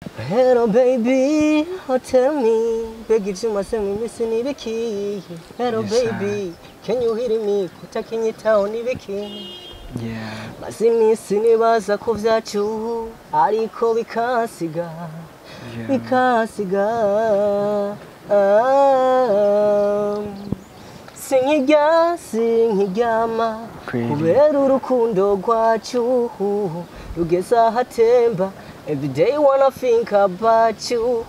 Hello baby, oh tell me, beg if you must me missing the key. Hello baby, can you hear me? Kutakinye town ni biki. Yeah. Mazimi sinibaza ko vyacu ariko bikasiga. Bikasiga. Sinkiryama kubera urukundo rwacu rugeza hatemba. Every day wanna think about you.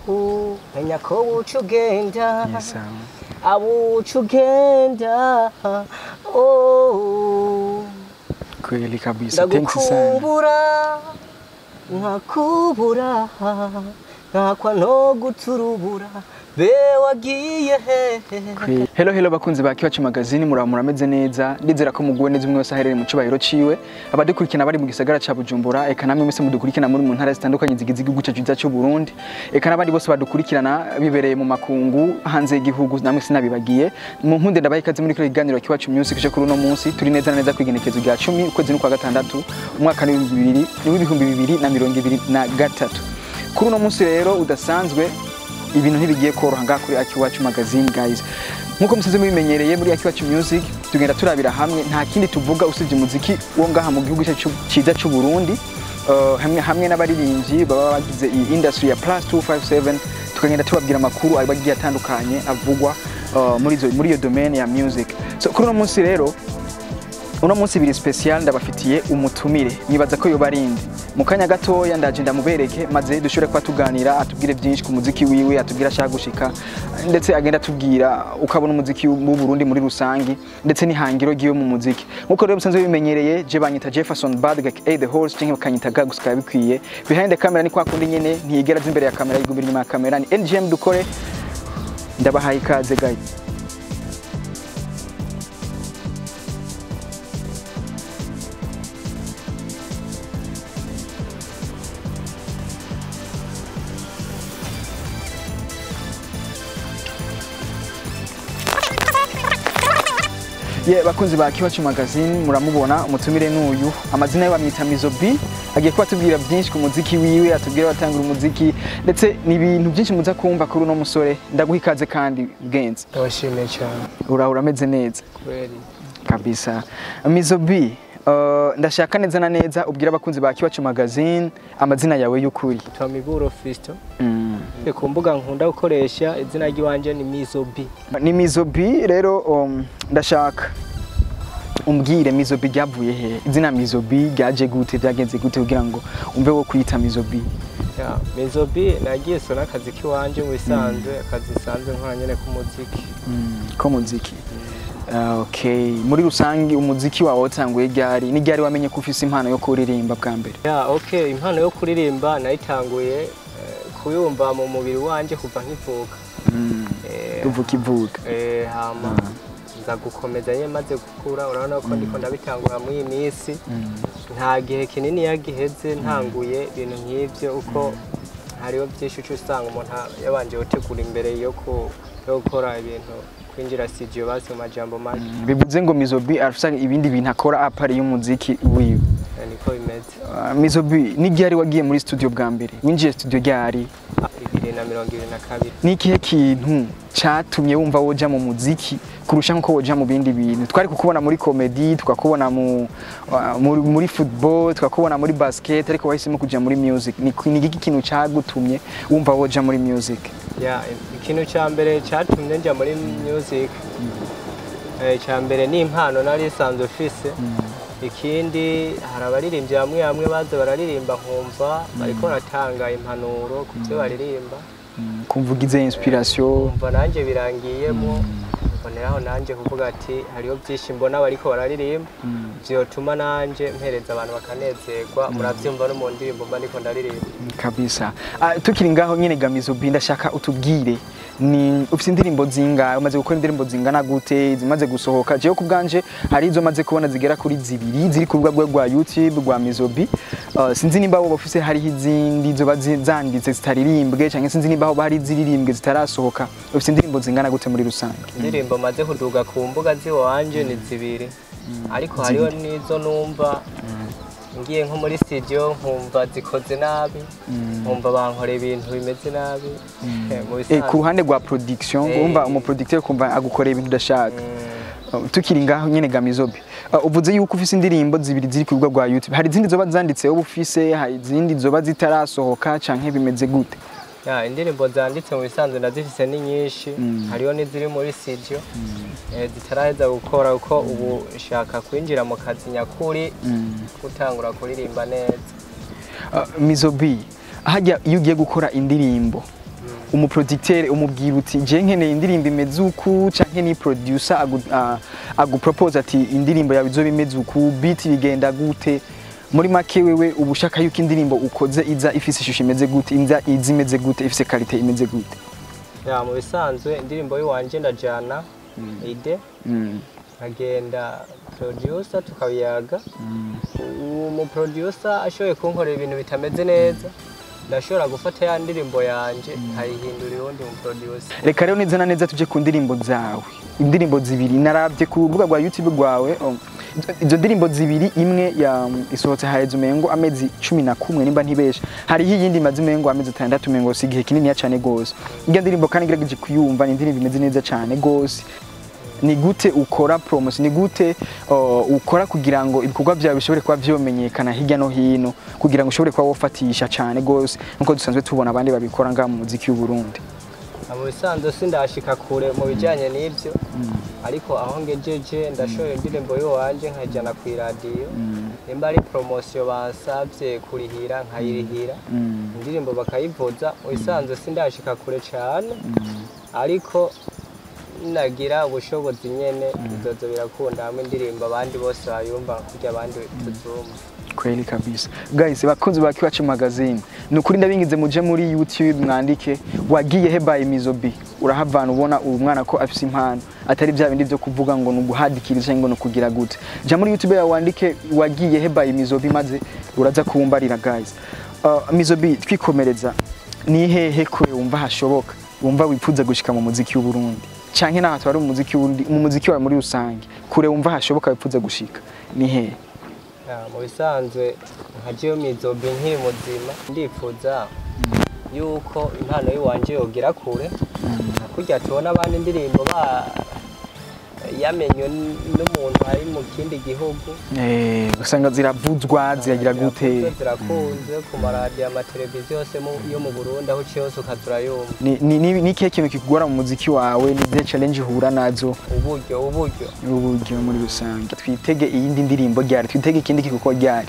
Menya ko wuca ugenda. Awuca ugenda. Oh. Kweli kabisa. Thanks sana. Ndagukumbura. Nkakubura. Nkakwa no guturubura. Be wagiye he. Hello bakunzi ba Akiwacu magazine murameze neza ndizera ko muguwe neza umwe wese aherere mu cubahiro ciwe abadukurikina bari mu gisagara ca Bujumbura eka namwe mwese mudukurikina muri mu ntara zitandukanye zigize igihugu cyacu cy'u Burundi eka nabandi bose badukurikirana bibereye mu makungu hanze y'igihugu namwe sinabibagiye mu nkunde ndabaye ikaze muri kino kiganiro Akiwacu Music cyo kuri uno munsi turi neza neza kwigenekezo rya 10 ukwezi kwa gatandatu umwaka wa 2023 kuri uno munsi rero udasanzwe ibintu ntibigiye koroha ngaha kuri Akiwacu magazine guys nkuko musanze mubimenyereye muri Akiwacu Music tugenda turabira hamwe nta kindi tuvuga usibye umuziki wo ngaha mu gihugu cyacu ciza cy'u Burundi hamwe n'abaririmbyi baba bagize iyi industry ya +257 tukagenda tubabwira amakuru abagiye atandukanye avugwa muri iyo domaine ya music so kuri uno munsi rero uno munsi biri special ndabafitiye umutumire nibaza ko yo barindi mukanya gatoya ndaje ndamubereke maze dushobore kwa tuganira atubwire byinshi ku muziki wiwe atubwira ashaka gushika ndetse agenda tubwira ukabona umuziki mu Burundi muri rusangi ndetse n'ihangiro giye mu muziki nkuko rero musanzwe bimenyereye je banyita Jefferson Badgak the horse cyangwa kanyita gaguska bikwiye behind the camera ni kwa kundi nyene ntiyigera imbere ya kamera yigumbira inyuma ya kamera ni NGM dukore ndabahaye ikaze guys. Bakunzi ba Akiwacu magazine muramubona umutumire n'uyu amazina ye bamwita MIZZOB agiye kuba tubwira byinshi ku muziki wiwe atubwira batangura umuziki ndetse ni ibintu byinshi muza kumva kuri uno musore ndaguhikaze kandi bwenze Ndabashimiye cyane urameze neza kweli kabisa MIZZOB ndashaka neza na neza ubwira abakunzi ba Akiwacu magazine amazina yawe y'ukuri Twamiburo Fisto ku mbuga nkunda gukoresha izina ry'iwanje ni MIZZOB rero ndashaka umbwire MIZZOB ryavuye he izina MIZZOB ryaje gute byagenze gute kugira ngo umbe wo kwita MIZZOB MIZZOB nagiye sona akazi kiwanje mu bisanzwe akazi sanzwe nkanyene ku muziki ko muziki okay muri rusangi umuziki wawe watanguye ryari ni ryari wamenye ko ufise impano yo kuririmba bwa mbere okay impano yo kuririmba nayitanguye kuyumva mu mubiri wanje kuva nkivuka ivuka hama nza gukomeza maze gukura urabona ko ndiko ndabitangura muri iyi minsi nta gihe kinini yagiheze ntanguye ibintu nk'ivyo uko hariho byinshi usanga umuntu yabanje gutegura imbere yo gukora ibintu kwinjira studio basi mu majambo make bivuze ngo MIZZOB afisa ibindi bintu akora apari y'umuziki wiwe niko bimeze MIZZOB ni ryari wagiye muri studio bwa mbere winjiye studio ryari 2022 ni ikihe kintu catumye wumva woja mu muziki kurusha nko woja mu bindi bintu twari kukubona muri comedy tukakubona muri football tukakubona muri basket ariko wahisemo kuja muri music ni iki kintu cagutumye wumva woja muri music ikintu ca mbere catumye nja muri music ca mbere ni impano nari sanzwe ufise ikindi hari abaririmbyi bamwe baza bararirimba nkumva bariko baratanga impanuro ku byo baririmba kumvugize inspiration umva nanje birangiyemo boneraho nanje kuvuga ati hariyo byinshi mbona bariko bararirimba byotuma nanje mpereza abantu bakanezerwa muravyumva no mu ndirimbo mba ndiko ndaririmba kabisa tukiri ngaho nyene ga MIZZOB ndashaka utubwire ni ufite indirimbo zingahe umaze gukora indirimbo zingana gute zimaze gusohoka jewe kubganje hari izo maze kubona zigera kuri zibiri ziri ku rubuga rwa YouTube rwa MIZZOB sinzi nimba wo bafise hari izindi zo bazanditse zitaririmbwe cyangwa sinzi nimba ho hari ziririmbwe zitarasohoka ufite indirimbo zingana gute muri rusange indirimbo maze kuduga ku mbuga ziwanje ni zibiri ariko hariho nizo numva ngiye nko muri studio nkumva zikoze nabi nkumva bankora ibintu bimeze nabi ku ruhande rwa production wumva umuproducteur kumva agukorera ibintu udashaka tukiri ngaho nyene ga MIZZOB uvuze yuko ufise indirimbo zibiri ziri ku rubuga rwa YouTube hari izindi zoba zanditseho bufise hari izindi zoba zitarasohoka canke bimeze gute indirimbo zanditse mu bisanzwe ndazifise ni nyinshi hariho n'iziri muri studio zitaraheza gukora uko ubu shaka kwinjira mu kazi nyakuri gutangura kuririmba neza MIZZOB hajya iyo ugiye gukora indirimbo umuproducteur umubwira uti je nkeneye indirimbo imeze uku canke ni producer agupropose ati indirimbo yawe izo bimeze uku beat bigenda gute muri make wewe ubushaka yuko indirimbo ukoze iza ifise ishusho imeze gute izimeze gute ifise quality imeze gute mu bisanzwe indirimbo yiwanje ndajana ide agenda producer tukabiyaga umu producer ashoboye kunkorera ibintu bitameze neza ndashobora gufata ya ndirimbo yanje nkayihindura undi mu producer reka rero neza na neza tuje ku ndirimbo zawe indirimbo zibiri naravye ku rubuga rwa YouTube rwawe izo ndirimbo zibiri imwe ya isohotse haheze umengo amezi 11 nimba ntibesha hariho iyindi maze umengo amezi 6 umengo sigihe kinini cyane gose iyo ndirimbo kandi ngerageje kuyumva ni indirimbo imeze neza cyane gose ni gute ukora promotion ni gute ukora kugira ngo ibikorwa byawe bishobore kuba byomenyekana hirya no hino kugira ngo ushobore kuba wofatisha cyane gose nkuko dusanzwe tubona abandi babikora nga mu muziki w'Uburundi abo bisanzwe sindashika kure mu bijanye n'ibyo ariko aho ngejeje ndashoye indirimbo yiwanje nkajana ku radio nimba ari promotion bansavye kurihira nkayirihira indirimbo bakayivuza mu bisanzwe sindashika kure cyane ariko nagira ubushobozi nyene bizozo birakunda hamwe indirimbo abandi bose bayumva kurya abandi tuzumva kweli kabisa guys bakunzi ba Akiwacu magazine nukuri ndabingize muje muri YouTube mwandike wagiye he by MIZZOB urahavana ubona umwana ko afise impano atari bya bindi byo kuvuga ngo nuguhadikiriza ngo no kugira gute ja muri YouTube ya wandike wagiye he by MIZZOB maze uraza kumbarira guys MIZZOB twikomereza ni hehe kure wumva hashoboka wumva wipfuza gushika mu muziki w'Uburundi canke naho twari mu muziki wa muri rusange kure wumva hashoboka wipfuza gushika ni hehe mu bisanzwe nkaje MIZZOB nkiri muzima ndipfuza yuko impano yiwanje yogira kure kurya tubona abandi indirimbo yamenywe n'umuntu ari mu kindi gihugu usanga ziravuzwa ziragira gute zirakunze ku maradiyo amateleviziyo yose yo mu Burundi aho cyose ukazurayumva ni ikihe kintu kikugora mu muziki wawe ni ze challenge uhura nazo uburyo muri rusange twitege iyindi ndirimbo ryari twitege ikindi kikuko ryari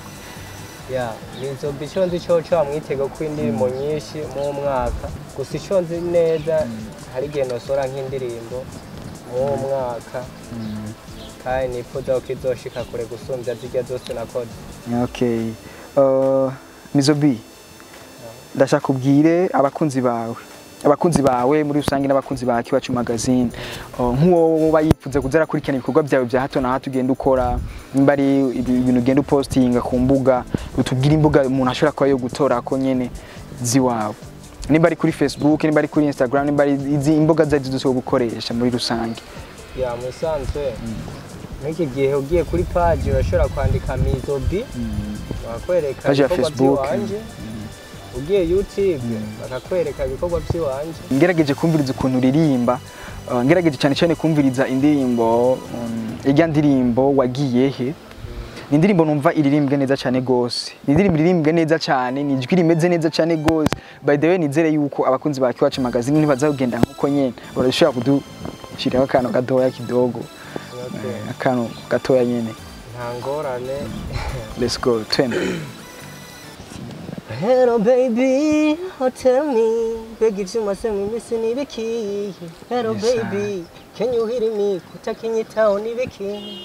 MIZZOB ico nzi coco bamwitega ko indirimbo nyinshi mu mwaka gusa ico nzi neza hari igihe nosora nk'indirimbo mu mwaka kandi nifuza ko izoshika kure gusumbya zirya zose nakoze okay MIZZOB ndashaka kubwire abakunzi bawe muri rusange n'abakunzi ba Akiwacu magazine nk'uwo bayifuza kuzara kurikana ibikorwa byawe bya hato na hato ugenda ukora nimba ari ibintu ugenda postinga ku mbuga utubwira imbuga umuntu ashobora kuba yo gutora ko nyene ziwawe nimba ari kuri Facebook nimba ari kuri Instagram nimba ari izi imbuga zaje zo gukoresha muri rusange musanzwe n'iki gihe ugiye kuri page urashobora kwandika MIZZOB bakwereka page ya Facebook ugiye YouTube bakakwereka ibikorwa by'iwanje ngerageje kumviriza ukuntu uririmba ngerageje cyane cyane kumviriza indirimbo ijya ndirimbo wagiye he ni indirimbo numva iririmbwe neza cyane gose ni indirimbo iririmbwe neza cyane ni ijwi rimeze neza cyane gose by the way nizere yuko abakunzi ba Akiwacu magazine ntibazagenda nkuko nyene barashobora kudushiraho akantu gatoya kidogo akantu gatoya nyene nta ngorane let's go twende. Hello baby, oh tell me, beg if you must send me missing ibiki. Hello baby, can you hear me? Kutakinyitaho nibiki.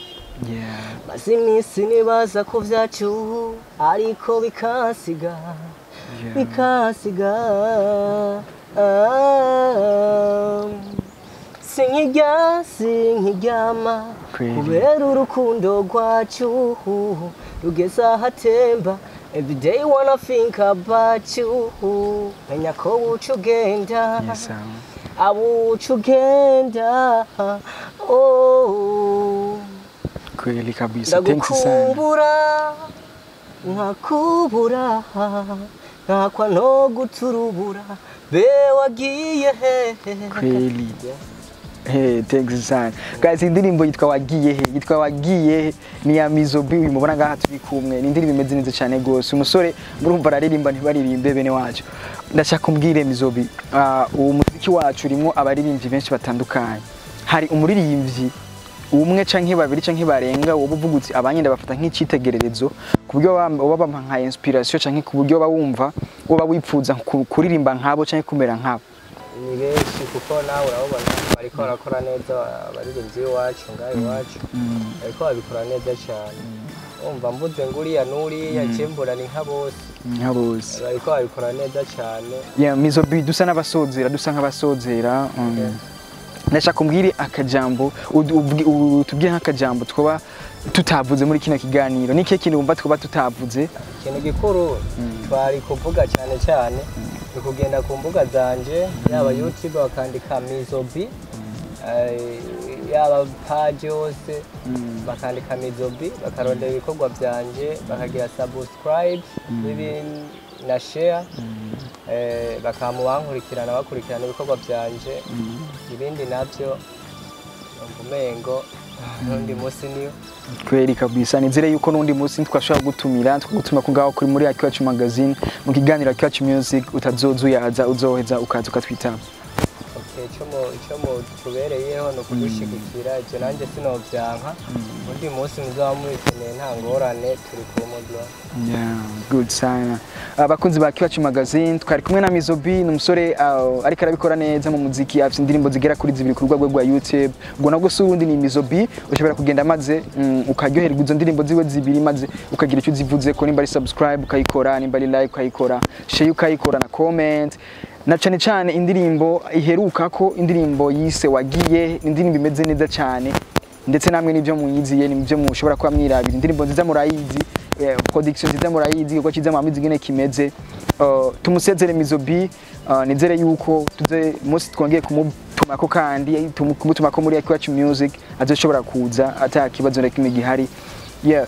Mazimisi nibaza ko vyacu ariko bikasiga. Bikasiga. Sinkiryama kubera urukundo rwacu rugeza hatemba. Every day wanna think about you. Menya ko ucugenda. Ucugenda. Oh. Kweli kabisa. Thanks sana. Ndakubura. Nkakubura. nkakwa no guturubura be wagiye hehe kweli thanks sana guys. Indirimbo yitwa wagiye he ni ya MIZZOB mubona ngaha turi kumwe. Ni indirimbo imeze neza cyane gose. Umusore murumva araririmba ntibaririmbe bene wacu. Ndashaka kumbwire MIZZOB, uwo muziki wacu urimo abaririmbyi benshi batandukanye. Hari umuririmbyi umwe canke babiri canke barenga wowe uvuga uti abanyenda bafata nk'icitegererezo kuburyo baba nka inspiration canke kuburyo bawumva woba wipfuza kuririmba nkabo canke kumera nkabo? Ni benshi kuko nawe urabona bariko barakora neza abaririmbyi iwacu ngaho iwacu ariko babikora neza cyane. Umva mvuze nguriya nuriya cembura ni nka bose bariko babikora neza cyane. Yeah, MIZZOB dusa n'abasozera, dusa nk'abasozera. Ndashaka kumbwire akajambo utubwire nk'akajambo twoba tutavuze muri kino kiganiro. Ni kihe kintu wumva twoba tutavuze? Ikintu gikuru twari kuvuga cyane ni kugenda ku mbuga zanje yaba YouTube bakandika MIZZOB, yaba page yose bakandika MIZZOB, bakarondera ibikorwa byanje bakagira subscribe na share, bakamubankurikirana bakurikirana ibikorwa byanje. Ibindi navyo umengo nundi musi niyo kweli kabisa. Nizere yuko nundi musi twashobora gutuma ku ngaho kuri muri Akiwacu magazine mu kiganiro Akiwacu Music utazoza uyaza uzoheza ukaza ukatwitaba. Ico tubereyeho no kudushigikira je nanje sinovyanka undi musi muzaba mubikeneye nta ngorane turi ku modwa. Yeah, good sana. Abakunzi ba Akiwacu magazine twari kumwe na MIZZOB, n'umusore ariko arabikora neza mu muziki, afite indirimbo zigera kuri 2 ku rwego rwa YouTube. Ubwo nabwo surundi ni MIZZOB, ushobora kugenda maze ukaryoherwa izo ndirimbo ziwe zibiri maze ukagira icyo zivuze ko nimba ari subscribe ukayikora, nimba ari like ukayikora, share ukayikora na comment. Na cyane indirimbo iheruka ko indirimbo yise wagiye, indirimbo imeze neza cyane ndetse namwe nivyo muyiziye nivyo mushobora kwa mwirabira. Indirimbo nziza murayizi, production nziza murayizi uko kiza mamizi gene kimeze. Tumusezere MIZZOB, nizere yuko tuze musi twongeye kumutumako kandi kumutumako muri Akiwacu Music azoshobora kuza atakibazo na kimwe gihari. Yeah.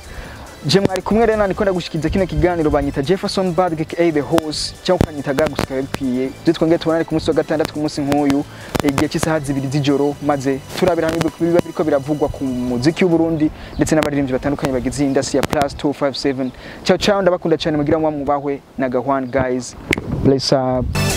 Je mwari kumwe rero niko ndagushikiza kino kiganiro banyita Jefferson Bad aka the host cyangwa kanyitaga gusika bikwiye. Twongeye tubonane ku munsi wa gatandatu ku munsi nk'uyu igihe cy'isaha 2 z'ijoro maze turabira hamwe biba biriko biravugwa ku muziki w'Uburundi ndetse n'abaririmbyi batandukanye bagize industry ya +257. Ciao ndabakunda cyane mugira mwamubahwe na Gahwan guys. Bless up.